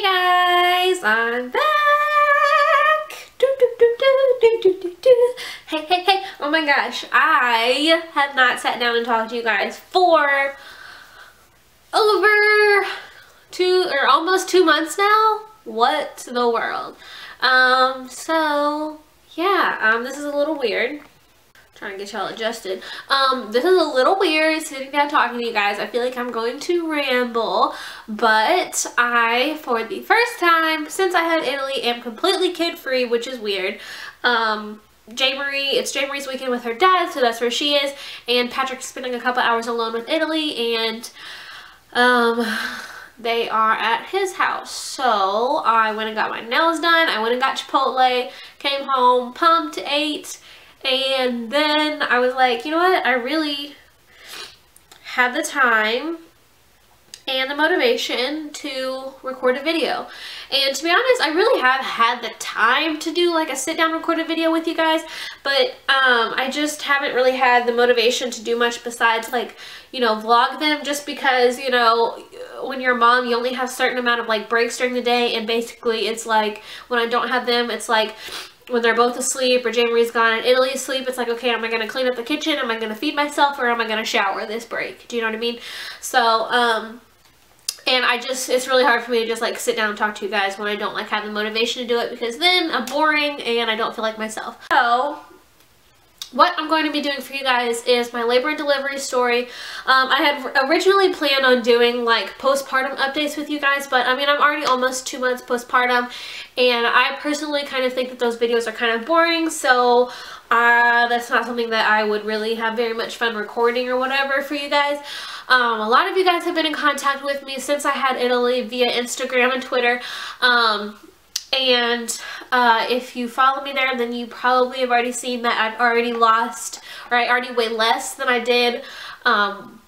Hey guys, I'm back. Hey. Oh my gosh, I have not sat down and talked to you guys for over almost 2 months now. What the world? So yeah, this is a little weird. Trying to get y'all adjusted. This is a little weird sitting down talking to you guys. I feel like I'm going to ramble, but I, for the first time since I had Italy, am completely kid-free, which is weird. It's J. Marie's weekend with her dad, so that's where she is, and Patrick's spending a couple hours alone with Italy, and they are at his house. So I went and got my nails done. I went and got Chipotle, came home, pumped, ate. And then I was like, you know what, I really had the time and the motivation to record a video. And to be honest, I really have had the time to do like a sit down recorded video with you guys, but I just haven't really had the motivation to do much besides like, you know, vlog them, just because, you know, when you're a mom, you only have a certain amount of like breaks during the day, and basically it's like when I don't have them, it's like when they're both asleep or J. Marie's gone and Italy's asleep, it's like, okay, am I going to clean up the kitchen? Am I going to feed myself? Or am I going to shower this break? Do you know what I mean? So, and it's really hard for me to just like sit down and talk to you guys when I don't like have the motivation to do it, because then I'm boring and I don't feel like myself. So what I'm going to be doing for you guys is my labor and delivery story. I had originally planned on doing like postpartum updates with you guys, but I mean, I'm already almost 2 months postpartum, and I personally kind of think that those videos are kind of boring, so that's not something that I would really have very much fun recording or whatever for you guys. A lot of you guys have been in contact with me since I had Italy via Instagram and Twitter. If you follow me there, then you probably have already seen that I've already lost, or I already weigh less than I did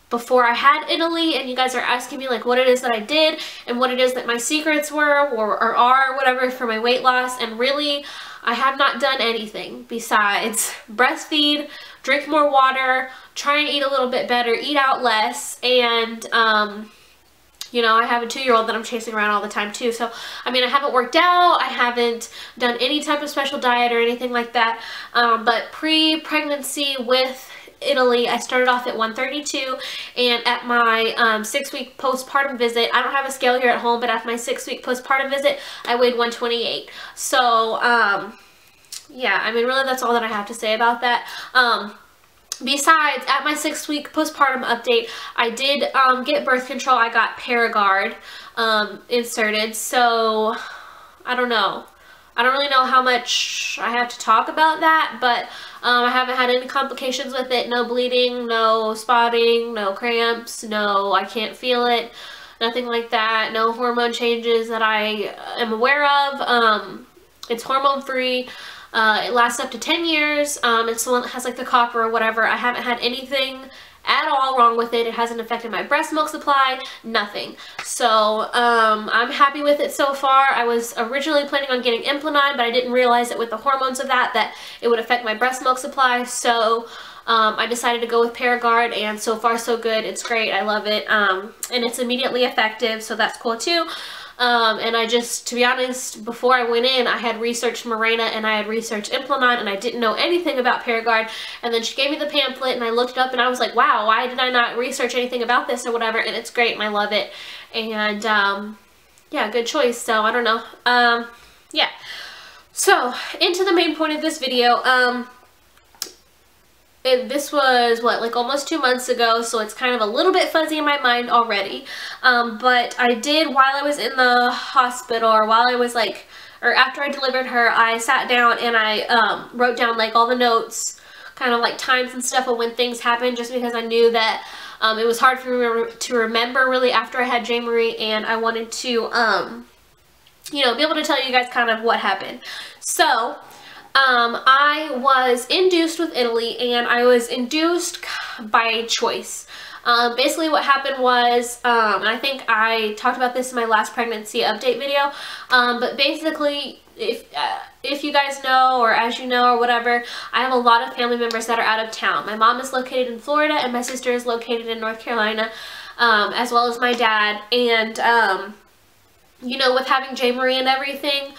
before I had Italy, and you guys are asking me like what it is that I did and what it is that my secrets were or are, whatever, for my weight loss. And really, I have not done anything besides breastfeed, drink more water, try and eat a little bit better, eat out less, and you know, I have a 2-year-old that I'm chasing around all the time too. So, I mean, I haven't worked out, I haven't done any type of special diet or anything like that. But pre-pregnancy with Italy, I started off at 132, and at my 6-week postpartum visit, I don't have a scale here at home, but at my 6-week postpartum visit, I weighed 128. So, yeah, I mean, really that's all that I have to say about that. Besides, at my 6-week postpartum update, I did get birth control. I got Paragard inserted, so I don't know. I don't really know how much I have to talk about that, but I haven't had any complications with it. No bleeding, no spotting, no cramps, no, I can't feel it, nothing like that. No hormone changes that I am aware of. It's hormone free. It lasts up to 10 years. It's the one that has like the copper or whatever. I haven't had anything at all wrong with it. It hasn't affected my breast milk supply, nothing. So I'm happy with it so far. I was originally planning on getting Implanon, but I didn't realize that with the hormones of that it would affect my breast milk supply. So I decided to go with Paragard, and so far so good. It's great. I love it. And it's immediately effective, so that's cool too. And I just, to be honest, before I went in, I had researched Mirena and I had researched Implanon, and I didn't know anything about Paragard. And then she gave me the pamphlet and I looked it up and I was like, wow, why did I not research anything about this or whatever? And it's great and I love it. And, yeah, good choice. So, I don't know. Yeah. So, into the main point of this video. This was, what, like almost 2 months ago, so it's kind of a little bit fuzzy in my mind already. But I did, while I was in the hospital, or while I was like, or after I delivered her, I sat down and I wrote down like all the notes, kind of like times and stuff of when things happened, just because I knew that it was hard for me to remember really after I had J. Marie, and I wanted to, you know, be able to tell you guys kind of what happened. So, I was induced with Italy, and I was induced by choice. Basically what happened was, and I think I talked about this in my last pregnancy update video, but basically if you guys know, or as you know, or whatever, I have a lot of family members that are out of town. My mom is located in Florida, and my sister is located in North Carolina, as well as my dad, and you know, with having J. Marie and everything,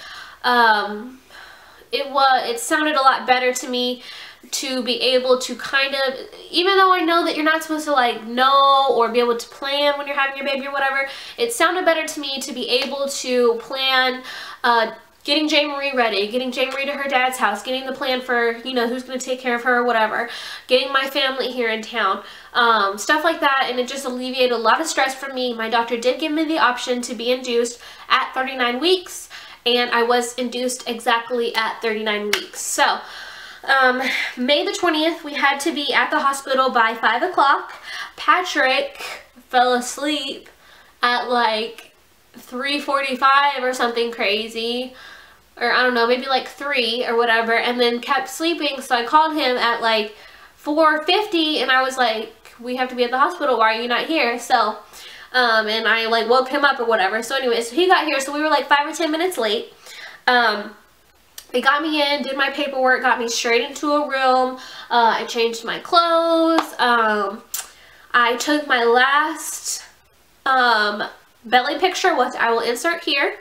it sounded a lot better to me to be able to kind of, even though I know that you're not supposed to like know or be able to plan when you're having your baby or whatever, it sounded better to me to be able to plan getting J. Marie ready, getting J. Marie to her dad's house, getting the plan for, you know, who's going to take care of her or whatever, getting my family here in town, stuff like that, and it just alleviated a lot of stress from me. My doctor did give me the option to be induced at 39 weeks, and I was induced exactly at 39 weeks. So, May the 20th, we had to be at the hospital by 5 o'clock. Patrick fell asleep at like 3:45 or something crazy, or I don't know, maybe like 3 or whatever, and then kept sleeping. So I called him at like 4:50 and I was like, we have to be at the hospital, why are you not here? So and I like woke him up or whatever. So anyways, he got here, so we were like 5 or 10 minutes late. They got me in, did my paperwork, got me straight into a room. I changed my clothes. I took my last belly picture, which I will insert here.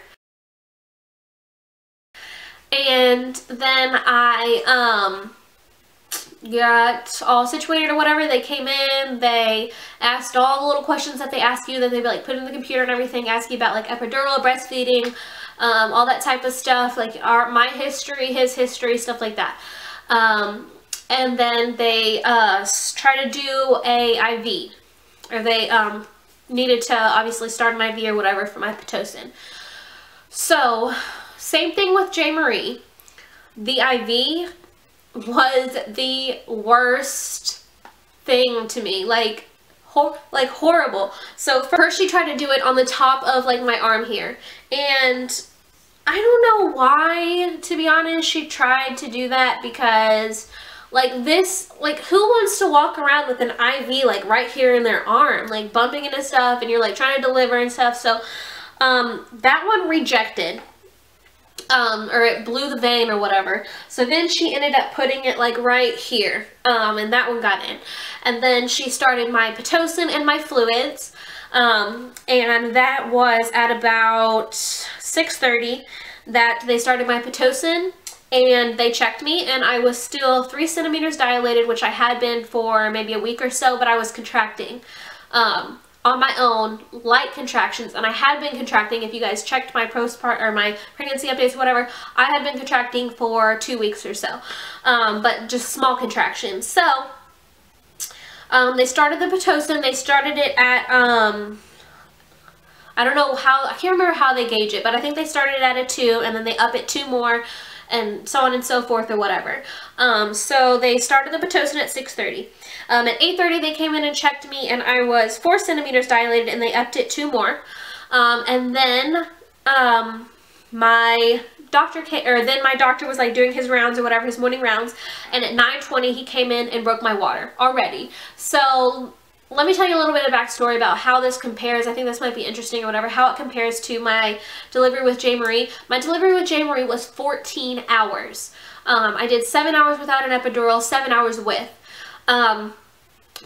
And then I got all situated or whatever. They came in, they asked all the little questions that they ask you that they like put in the computer and everything, ask you about like epidural, breastfeeding, all that type of stuff, like my history, his history, stuff like that. And then they try to do a IV, or they needed to obviously start an IV or whatever for my Pitocin. So same thing with J. Marie. The IV was the worst thing to me, like horrible. So first she tried to do it on the top of like my arm here, and I don't know why, to be honest, she tried to do that, because like this, like who wants to walk around with an IV like right here in their arm, like bumping into stuff, and you're like trying to deliver and stuff. So that one rejected. Or it blew the vein or whatever. So then she ended up putting it like right here, and that one got in. And then she started my Pitocin and my fluids, and that was at about 6:30 that they started my Pitocin, and they checked me, and I was still 3 centimeters dilated, which I had been for maybe a week or so, but I was contracting on my own, light contractions, and I had been contracting. If you guys checked my postpartum or my pregnancy updates or whatever, I had been contracting for 2 weeks or so, but just small contractions. So they started the Pitocin. They started it at I don't know how, I can't remember how they gauge it, but I think they started it at a 2, and then they up it 2 more, and so on and so forth or whatever. So they started the Pitocin at 6:30. At 8:30 they came in and checked me, and I was 4 centimeters dilated, and they upped it 2 more. And then my doctor came, or then my doctor was like doing his rounds or whatever, his morning rounds, and at 9:20 he came in and broke my water already. So let me tell you a little bit of backstory about how this compares. I think this might be interesting or whatever, how it compares to my delivery with J. Marie. My delivery with J. Marie was 14 hours. I did 7 hours without an epidural, 7 hours with.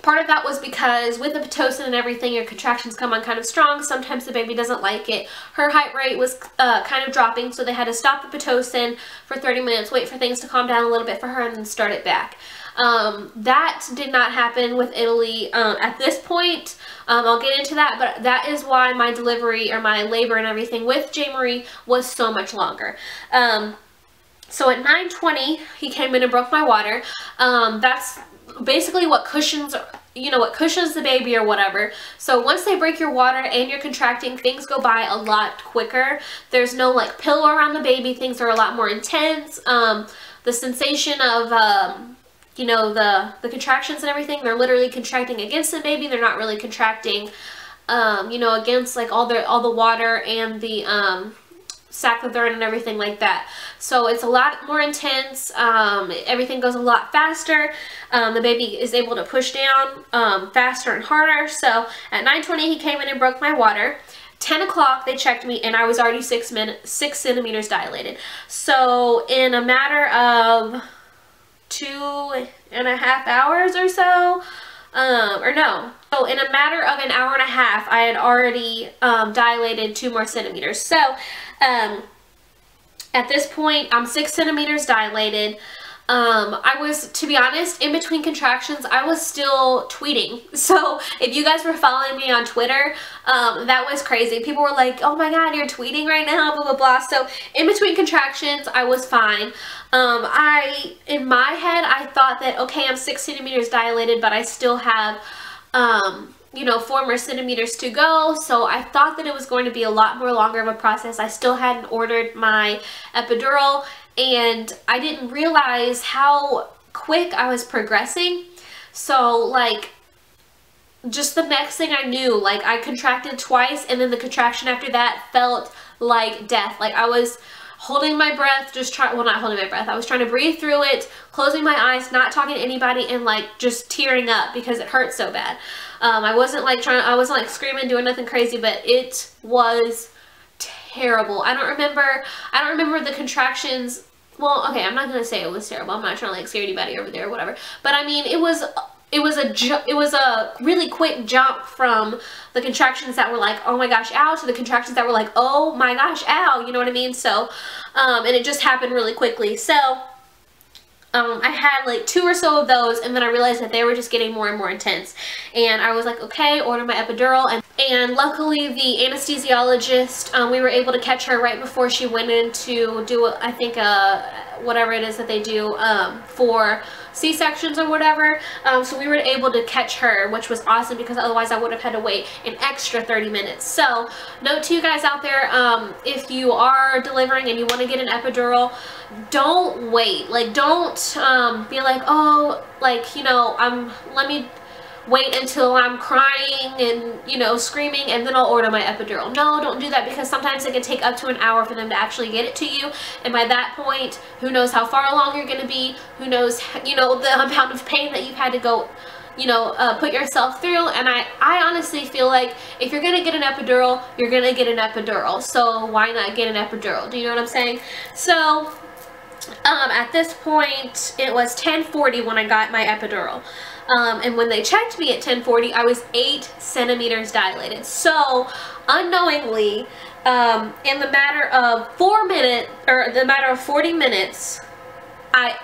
Part of that was because with the Pitocin and everything, your contractions come on kind of strong. Sometimes the baby doesn't like it. Her height rate was kind of dropping, so they had to stop the Pitocin for 30 minutes, wait for things to calm down a little bit for her, and then start it back. That did not happen with Italy at this point. I'll get into that, but that is why my delivery or my labor and everything with J. Marie was so much longer. So at 9:20, he came in and broke my water. That's basically what cushions, you know, what cushions the baby or whatever. So once they break your water and you're contracting, things go by a lot quicker. There's no like pillow around the baby. Things are a lot more intense. The sensation of, you know, the contractions and everything, they're literally contracting against the baby. They're not really contracting, you know, against like all the water and the sac that they're in and everything like that. So it's a lot more intense. Everything goes a lot faster. The baby is able to push down faster and harder. So at 9:20 he came in and broke my water. 10 o'clock they checked me, and I was already 6 centimeters dilated. So in a matter of 2.5 hours or so, or no. So in a matter of an hour and a half, I had already dilated 2 more centimeters. So at this point, I'm 6 centimeters dilated. I was, to be honest, in between contractions, I was still tweeting. So if you guys were following me on Twitter, that was crazy. People were like, oh my god, you're tweeting right now, blah, blah, blah. So in between contractions, I was fine. In my head, I thought that, okay, I'm 6 centimeters dilated, but I still have, you know, 4 more centimeters to go. So I thought that it was going to be a lot more longer of a process. I still hadn't ordered my epidural, and I didn't realize how quick I was progressing. So like, just the next thing I knew, like I contracted twice, and then the contraction after that felt like death. Like I was holding my breath, well, not holding my breath, I was trying to breathe through it, closing my eyes, not talking to anybody, and like just tearing up because it hurt so bad. I wasn't like screaming, doing nothing crazy, but it was terrible. I don't remember the contractions. Well, okay, I'm not gonna say it was terrible. I'm not trying to like scare anybody over there or whatever. But I mean, it was a really quick jump from the contractions that were like, oh my gosh, ow, to the contractions that were like, oh my gosh, ow, you know what I mean? So, and it just happened really quickly. So, I had like 2 or so of those, and then I realized that they were just getting more and more intense. And I was like, okay, order my epidural. And luckily the anesthesiologist, we were able to catch her right before she went in to do, I think, whatever it is that they do for C-sections or whatever. So we were able to catch her, which was awesome, because otherwise I would have had to wait an extra 30 minutes. So note to you guys out there, if you are delivering and you want to get an epidural, don't wait. Like, don't be like, oh, like, you know, let me wait until I'm crying and, you know, screaming, and then I'll order my epidural. No, don't do that, because sometimes it can take up to an hour for them to actually get it to you, and by that point, who knows how far along you're going to be, who knows, you know, the amount of pain that you've had to go, you know, put yourself through. And I honestly feel like if you're going to get an epidural, you're going to get an epidural, so why not get an epidural? Do you know what I'm saying? So, at this point, it was 10:40 when I got my epidural. And when they checked me at 10:40, I was 8 centimeters dilated. So, unknowingly, in the matter of 40 minutes, I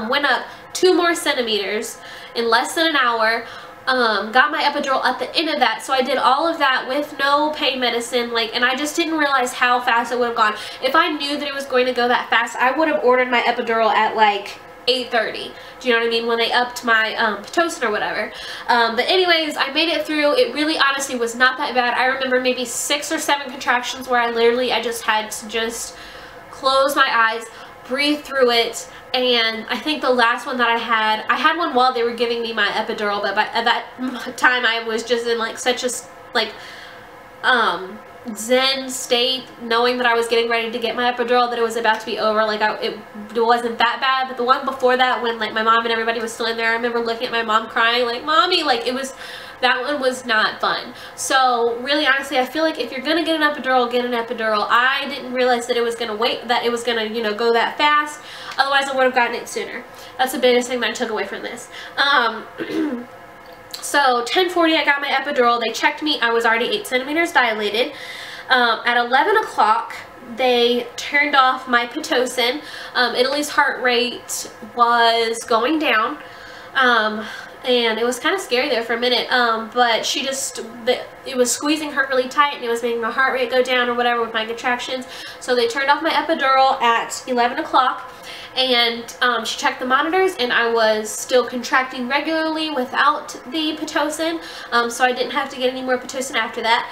went up 2 more centimeters in less than an hour. Got my epidural at the end of that, so I did all of that with no pain medicine, like, and I just didn't realize how fast it would have gone. If I knew that it was going to go that fast, I would have ordered my epidural at like 8:30. Do you know what I mean? When they upped my Pitocin or whatever. But anyways, I made it through. It really honestly was not that bad. I remember maybe 6 or 7 contractions where I just had to just close my eyes, breathe through it. And I think the last one that I had one while they were giving me my epidural, but at that time I was just in like such a like zen state, knowing that I was getting ready to get my epidural, that it was about to be over. Like it wasn't that bad. But the one before that, when like my mom and everybody was still in there, I remember looking at my mom crying like, "Mommy," like that one was not fun. So really honestly, I feel like if you're gonna get an epidural, get an epidural. I didn't realize that it was gonna you know, go that fast. Otherwise I would have gotten it sooner. That's the biggest thing that I took away from this. So 10:40 I got my epidural. They checked me. I was already 8 centimeters dilated. At 11 o'clock they turned off my Pitocin. Italy's heart rate was going down. And it was kind of scary there for a minute, but it was squeezing her really tight, and it was making my heart rate go down or whatever with my contractions. So they turned off my epidural at 11 o'clock, and she checked the monitors, and I was still contracting regularly without the Pitocin, so I didn't have to get any more Pitocin after that.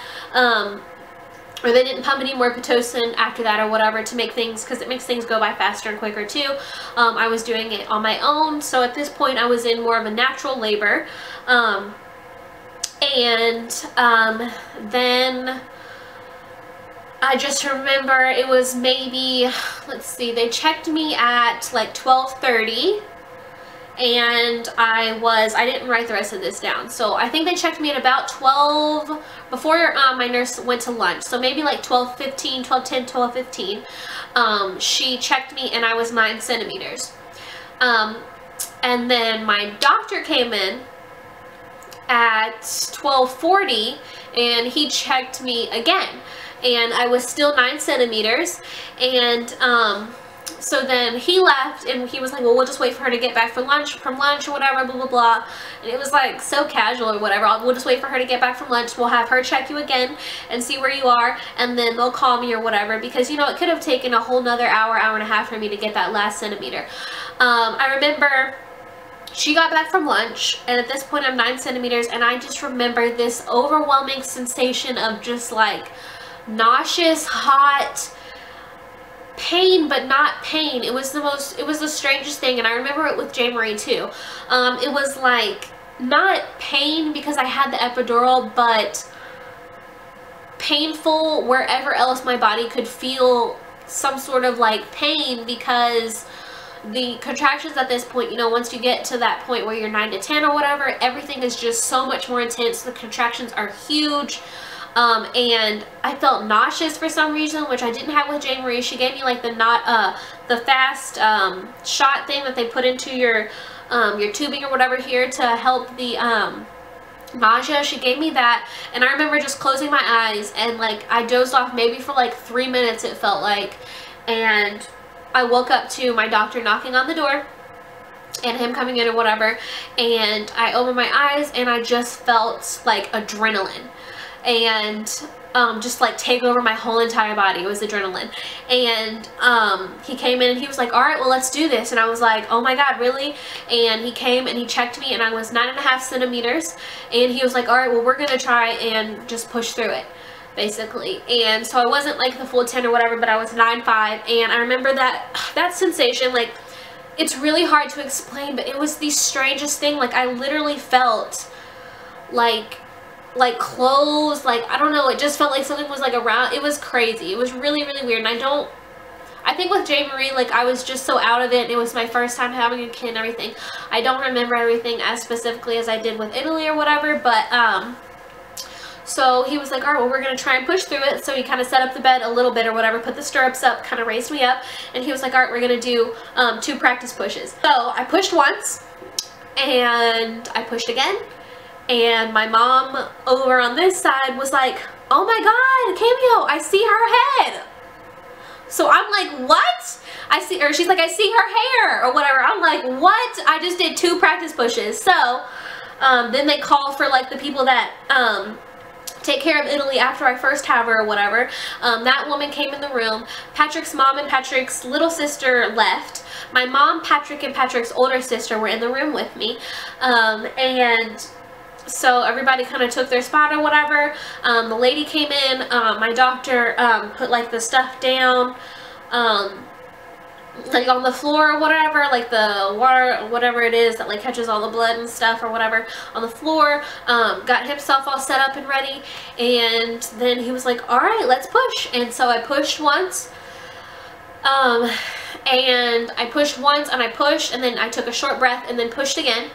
Or they didn't pump any more Pitocin after that or whatever to make things, because it makes things go by faster and quicker too. I was doing it on my own, so at this point I was in more of a natural labor. Then I just remember it was maybe, let's see, they checked me at like 12:30. And I didn't write the rest of this down. So I think they checked me at about 12, before my nurse went to lunch. So maybe like 12:15, 12:10, 12:15. She checked me and I was 9 centimeters. And then my doctor came in at 12:40, and he checked me again, and I was still 9 centimeters, and so then he left, and he was like, well, we'll just wait for her to get back from lunch or whatever, blah, blah, blah. And it was like so casual or whatever. We'll just wait for her to get back from lunch. We'll have her check you again and see where you are, and then they'll call me or whatever, because, you know, it could have taken a whole nother hour and a half for me to get that last centimeter. I remember she got back from lunch, and at this point I'm 9 centimeters, and I just remember this overwhelming sensation of just like nauseous, hot, pain, but not pain. It was the strangest thing, and I remember it with J. Marie too. It was like not pain because I had the epidural, but painful wherever else my body could feel some sort of like pain, because the contractions at this point, you know, once you get to that point where you're 9 to 10 or whatever, everything is just so much more intense. The contractions are huge. And I felt nauseous for some reason, which I didn't have with J. Marie. She gave me like the fast shot thing that they put into your tubing or whatever here to help the nausea. She gave me that, and I remember just closing my eyes, and like I dozed off maybe for like 3 minutes, it felt like, and I woke up to my doctor knocking on the door and him coming in or whatever, and I opened my eyes and I just felt like adrenaline and just like take over my whole entire body. It was adrenaline. And he came in and he was like, all right, well, let's do this. And I was like, oh my God, really? And he came and he checked me, and I was 9.5 centimeters, and he was like, all right, well, we're gonna try and just push through it, basically. And so I wasn't like the full 10 or whatever, but I was 9.5, and I remember that sensation, like, it's really hard to explain, but it was the strangest thing. Like, I literally felt like clothes, like, I don't know, it just felt like something was like around. It was crazy. It was really, really weird. And I think with J. Marie, like, I was just so out of it, and it was my first time having a kid and everything. I don't remember everything as specifically as I did with Italy or whatever, but so he was like, all right, well, we're going to try and push through it. So he kind of set up the bed a little bit or whatever, put the stirrups up, kind of raised me up, and he was like, all right, we're going to do 2 practice pushes. So I pushed once, and I pushed again, and my mom over on this side was like, oh my God, Cameo, I see her head. So I'm like, what? She's like, I see her hair or whatever. I'm like, what? I just did 2 practice pushes. So then they call for like the people that take care of Italy after I first have her or whatever. That woman came in the room. Patrick's mom and Patrick's little sister left. My mom, Patrick, and Patrick's older sister were in the room with me. And so everybody kind of took their spot or whatever. The lady came in. My doctor put like the stuff down, like on the floor or whatever, like the water, whatever it is that like catches all the blood and stuff or whatever on the floor. Got himself all set up and ready, and then he was like, all right, let's push. And so I pushed once, and I pushed once, and I pushed, and then I took a short breath and then pushed again.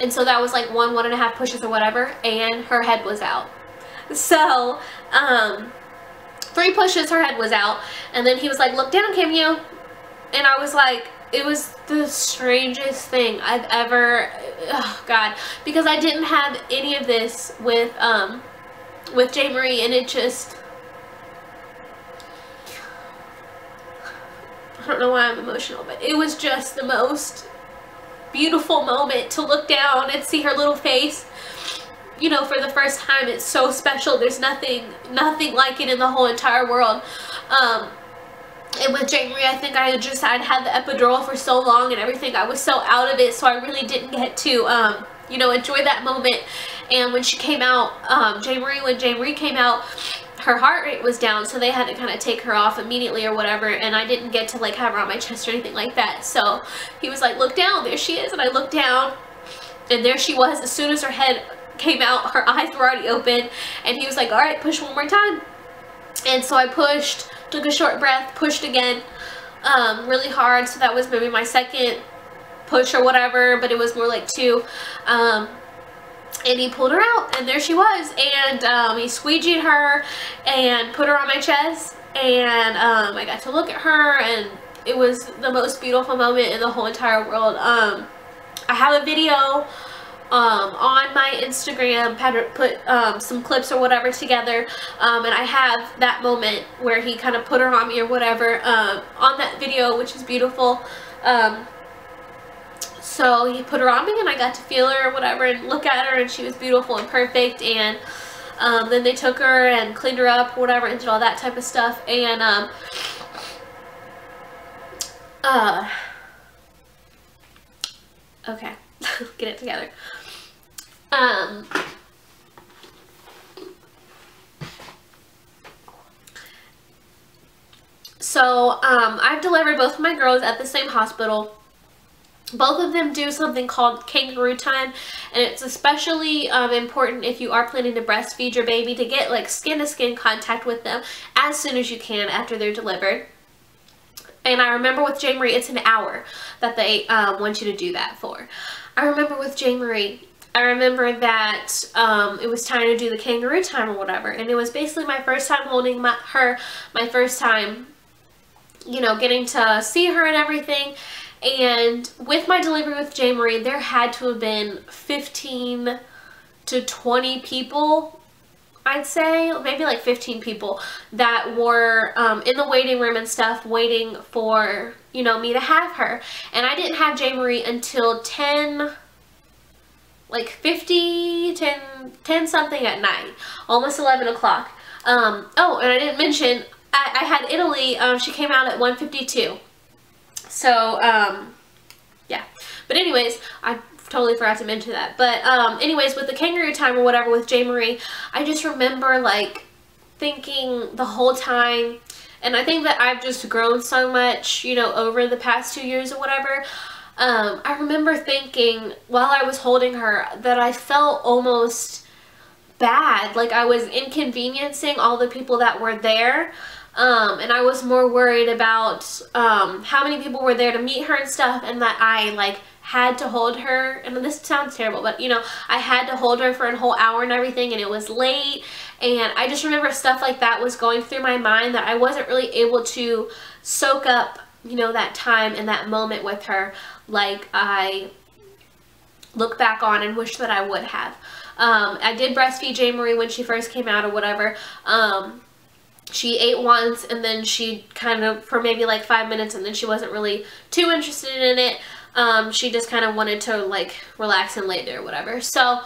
And so that was like 1.5 pushes or whatever, and her head was out. So 3 pushes, her head was out, and then he was like, look down, Cameo. And I was like, it was the strangest thing I've ever, oh God, because I didn't have any of this with J. Marie, and it just, I don't know why I'm emotional, but it was just the most beautiful moment to look down and see her little face, you know, for the first time. It's so special. There's nothing like it in the whole entire world. And with J. Marie, I think I'd had the epidural for so long and everything. I was so out of it, so I really didn't get to, you know, enjoy that moment. And when she came out, when J. Marie came out, her heart rate was down, so they had to kind of take her off immediately or whatever, and I didn't get to like have her on my chest or anything like that. So he was like, look down, there she is. And I looked down, and there she was. As soon as her head came out, her eyes were already open, and he was like, all right, push one more time. And so I pushed, took a short breath, pushed again, really hard. So that was maybe my second push or whatever, but it was more like 2. And he pulled her out, and there she was, and he squeegeed her and put her on my chest, and I got to look at her, and it was the most beautiful moment in the whole entire world. I have a video on my Instagram, put some clips or whatever together, and I have that moment where he kind of put her on me or whatever on that video, which is beautiful. So he put her on me and I got to feel her or whatever and look at her, and she was beautiful and perfect. And then they took her and cleaned her up or whatever and did all that type of stuff. And okay, get it together. So I've delivered both of my girls at the same hospital. Both of them do something called Kangaroo Time, and it's especially important if you are planning to breastfeed your baby, to get like skin-to-skin contact with them as soon as you can after they're delivered. And I remember with Jay Marie, it's an hour that they want you to do that for. I remember with Jay Marie, I remember that it was time to do the Kangaroo Time or whatever, and it was basically my first time holding her, my first time, you know, getting to see her and everything. And with my delivery with Jay Marie, there had to have been 15 to 20 people, I'd say, maybe like 15 people that were in the waiting room and stuff, waiting for, you know, me to have her. And I didn't have Jay Marie until 10 something at night, almost 11 o'clock. Oh, and I didn't mention, I had Italy, she came out at 1:52. So, yeah. But anyways, I totally forgot to mention that. But, anyways, with the Kangaroo Time or whatever with Jay Marie, I just remember, like, thinking the whole time, and I think that I've just grown so much, you know, over the past 2 years or whatever. I remember thinking while I was holding her that I felt almost bad, like I was inconveniencing all the people that were there. And I was more worried about how many people were there to meet her and stuff, and that I like had to hold her, and this sounds terrible, but you know, I had to hold her for a whole hour and everything, and it was late, and I just remember stuff like that was going through my mind, that I wasn't really able to soak up, you know, that time and that moment with her like I look back on and wish that I would have. I did breastfeed Jay Marie when she first came out or whatever. She ate once, and then she kind of, for maybe like 5 minutes, and then she wasn't really too interested in it. She just kind of wanted to like relax and lay there or whatever. So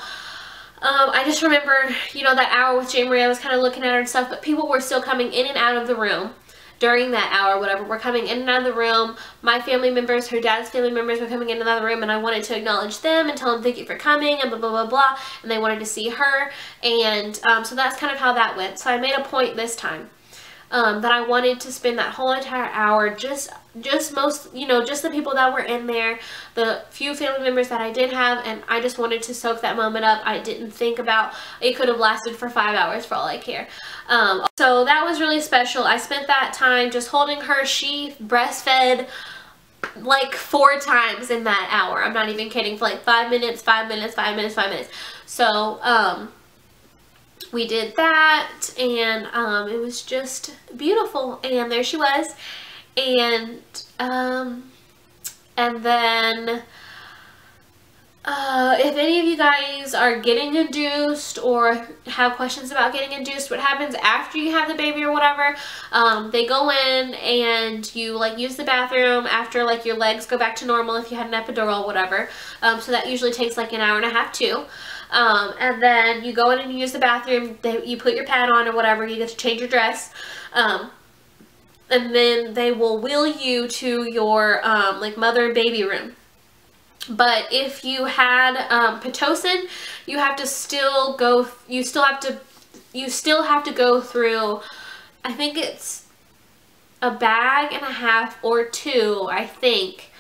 I just remember, you know, that hour with Jay Marie, I was kind of looking at her and stuff, but people were still coming in and out of the room during that hour, whatever. We're coming in and out of the room. My family members, her dad's family members were coming in and out of the room, and I wanted to acknowledge them and tell them thank you for coming and blah, blah, blah, blah. And they wanted to see her. And so that's kind of how that went. So I made a point this time that I wanted to spend that whole entire hour just most, you know, just the people that were in there, the few family members that I did have, and I just wanted to soak that moment up. I didn't think about, it could have lasted for 5 hours for all I care. So that was really special. I spent that time just holding her. She breastfed like 4 times in that hour. I'm not even kidding, for like 5 minutes, 5 minutes, 5 minutes, 5 minutes. So, we did that, and it was just beautiful, and there she was. And then if any of you guys are getting induced or have questions about getting induced, what happens after you have the baby or whatever, they go in and you like use the bathroom after like your legs go back to normal if you had an epidural or whatever. So that usually takes like an hour and a half too. And then you go in and you use the bathroom, you put your pad on or whatever, you get to change your dress, and then they will wheel you to your like mother and baby room. But if you had Pitocin, you have to still go, you still have to go through, I think it's a bag and a half or 2, I think,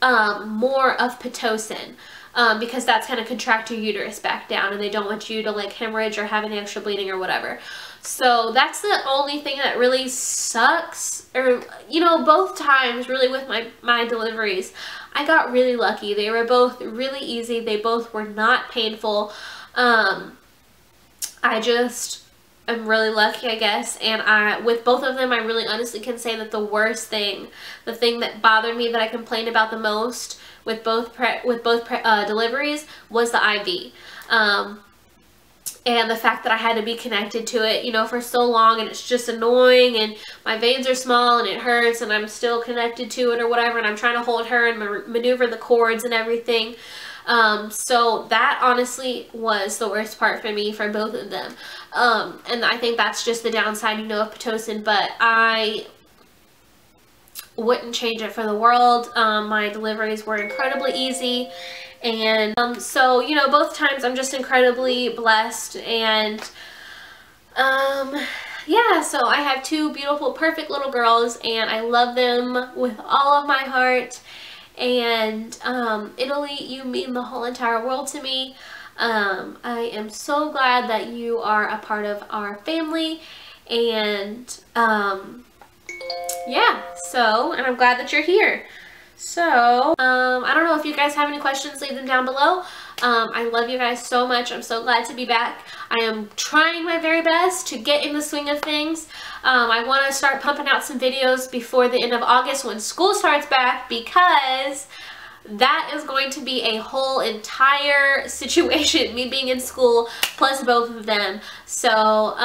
more of Pitocin. Because that's going to contract your uterus back down, and they don't want you to like hemorrhage or have any extra bleeding or whatever. So that's the only thing that really sucks. Or, you know, both times really with my deliveries, I got really lucky. They were both really easy. They both were not painful. I just I'm really lucky, I guess, and with both of them, I really honestly can say that the worst thing, the thing that bothered me, that I complained about the most with both deliveries, was the IV. And the fact that I had to be connected to it, you know, for so long, and it's just annoying, and my veins are small and it hurts, and I'm still connected to it or whatever, and I'm trying to hold her and maneuver the cords and everything. So that honestly was the worst part for me for both of them. And I think that's just the downside, you know, of Pitocin, but I wouldn't change it for the world. My deliveries were incredibly easy, and so, you know, both times I'm just incredibly blessed, and yeah, so I have two beautiful, perfect little girls, and I love them with all of my heart. And Italy, you mean the whole entire world to me. I am so glad that you are a part of our family, and yeah, so, and I'm glad that you're here. So, I don't know if you guys have any questions, leave them down below. I love you guys so much. I'm so glad to be back. I am trying my very best to get in the swing of things. I want to start pumping out some videos before the end of August when school starts back, because that is going to be a whole entire situation, me being in school plus both of them. So,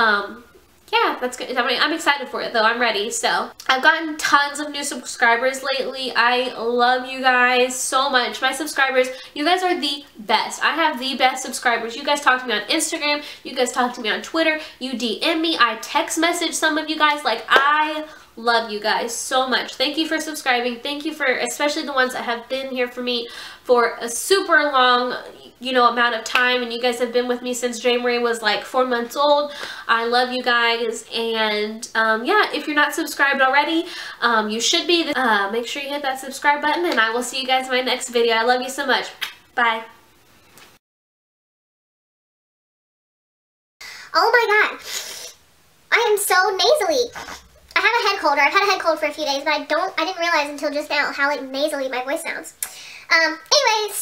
yeah, that's good. I mean, I'm excited for it though. I'm ready. So I've gotten tons of new subscribers lately. I love you guys so much. My subscribers, you guys are the best. I have the best subscribers. You guys talk to me on Instagram. You guys talk to me on Twitter. You DM me. I text message some of you guys. Like, I love you guys so much. Thank you for subscribing. Thank you for, especially the ones that have been here for me for a super long, you know, amount of time, and you guys have been with me since January was like 4 months old. I love you guys, and yeah, if you're not subscribed already, you should be. Make sure you hit that subscribe button, and I will see you guys in my next video. I love you so much. Bye. Oh my god, I am so nasally. I have a head cold, or I've had a head cold for a few days, but I didn't realize until just now how like nasally my voice sounds. Anyways.